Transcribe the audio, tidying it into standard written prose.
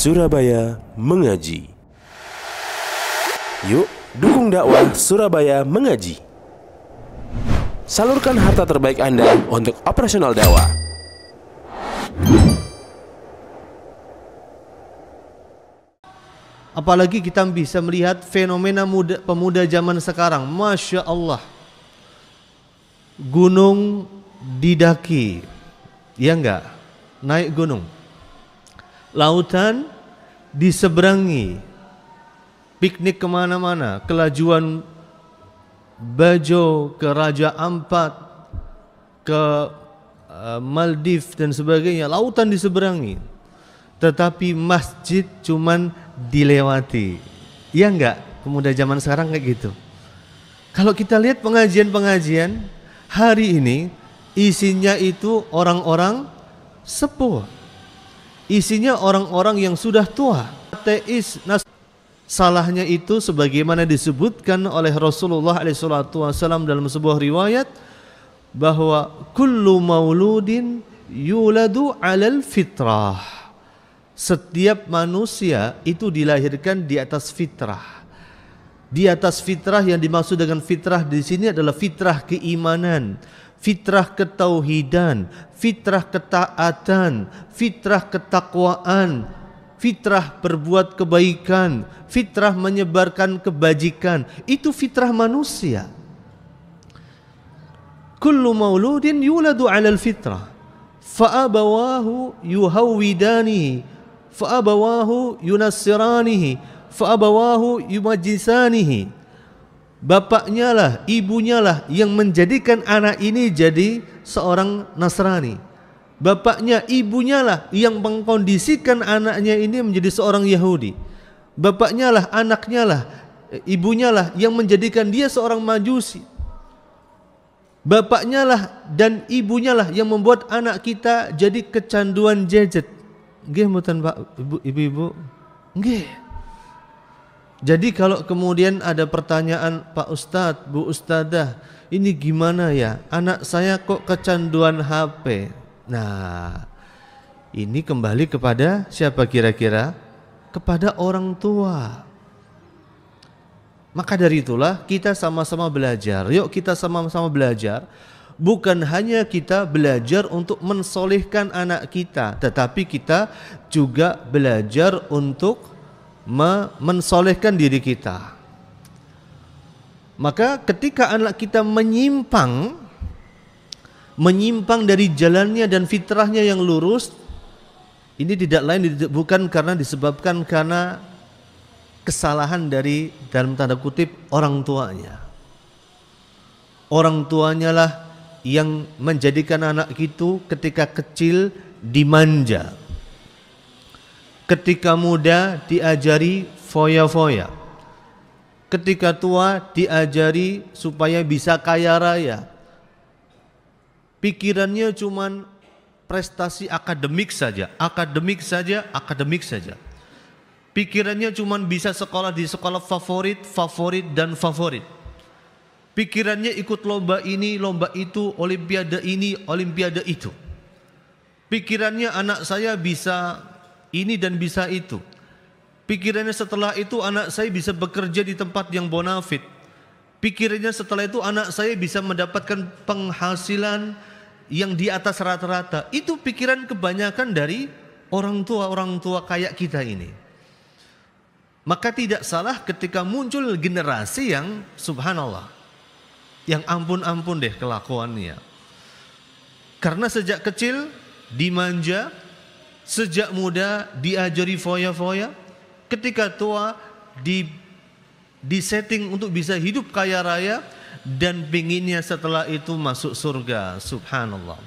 Surabaya Mengaji. Yuk, dukung dakwah Surabaya Mengaji. Salurkan harta terbaik Anda untuk operasional dakwah. Apalagi kita bisa melihat fenomena pemuda zaman sekarang. Masya Allah, gunung didaki, ya enggak? Naik gunung, lautan diseberangi, piknik kemana-mana, kelajuan Bajo, ke Raja Ampat, ke Maldives dan sebagainya, lautan diseberangi. Tetapi masjid cuman dilewati. Ya enggak? Pemuda zaman sekarang kayak gitu. Kalau kita lihat pengajian-pengajian hari ini, isinya itu orang-orang sepuh. Isinya orang-orang yang sudah tua, ateis. Salahnya itu sebagaimana disebutkan oleh Rasulullah SAW dalam sebuah riwayat bahwa kullu mauludin yuladu 'alal fitrah. Setiap manusia itu dilahirkan di atas fitrah. Di atas fitrah, yang dimaksud dengan fitrah di sini adalah fitrah keimanan, fitrah ketauhidan, fitrah ketaatan, fitrah ketakwaan, fitrah berbuat kebaikan, fitrah menyebarkan kebajikan. Itu fitrah manusia. Kullu mauludin yuladu 'alal fitrah, fa abawahu yuhawwidanihi, fa abawahu yunassiranihi, fa abawahu yumajjisanihi. Bapaknya lah, ibunya lah yang menjadikan anak ini jadi seorang Nasrani. Bapaknya, ibunya lah yang mengkondisikan anaknya ini menjadi seorang Yahudi. Bapaknya lah, anaknya lah, ibunya lah yang menjadikan dia seorang Majusi. Bapaknya lah dan ibunya lah yang membuat anak kita jadi kecanduan gadget. Nggih mboten Pak, Ibu-ibu? Nggih. Jadi kalau kemudian ada pertanyaan, Pak Ustadz, Bu Ustadzah, ini gimana ya? Anak saya kok kecanduan HP. Nah, ini kembali kepada siapa kira-kira? Kepada orang tua. Maka dari itulah kita sama-sama belajar. Yuk kita sama-sama belajar. Bukan hanya kita belajar untuk mensolehkan anak kita, tetapi kita juga belajar untuk mensolehkan diri kita. Maka ketika anak kita menyimpang dari jalannya dan fitrahnya yang lurus, ini tidak lain bukan disebabkan karena kesalahan dari, dalam tanda kutip, orang tuanya. Orang tuanya lah yang menjadikan anak itu ketika kecil dimanja, ketika muda diajari foya-foya, ketika tua diajari supaya bisa kaya raya. Pikirannya cuman prestasi akademik saja, akademik saja, akademik saja. Pikirannya cuman bisa sekolah di sekolah favorit, favorit dan favorit. Pikirannya ikut lomba ini, lomba itu, olimpiade ini, olimpiade itu. Pikirannya anak saya bisa ini dan bisa itu. Pikirannya setelah itu anak saya bisa bekerja di tempat yang bonafit. Pikirannya setelah itu anak saya bisa mendapatkan penghasilan yang di atas rata-rata. Itu pikiran kebanyakan dari orang tua kayak kita ini. Maka tidak salah ketika muncul generasi yang subhanallah, yang ampun-ampun deh kelakuannya. Karena sejak kecil dimanja, sejak muda diajari foya-foya, ketika tua disetting untuk bisa hidup kaya raya, dan pinginnya setelah itu masuk surga. Subhanallah.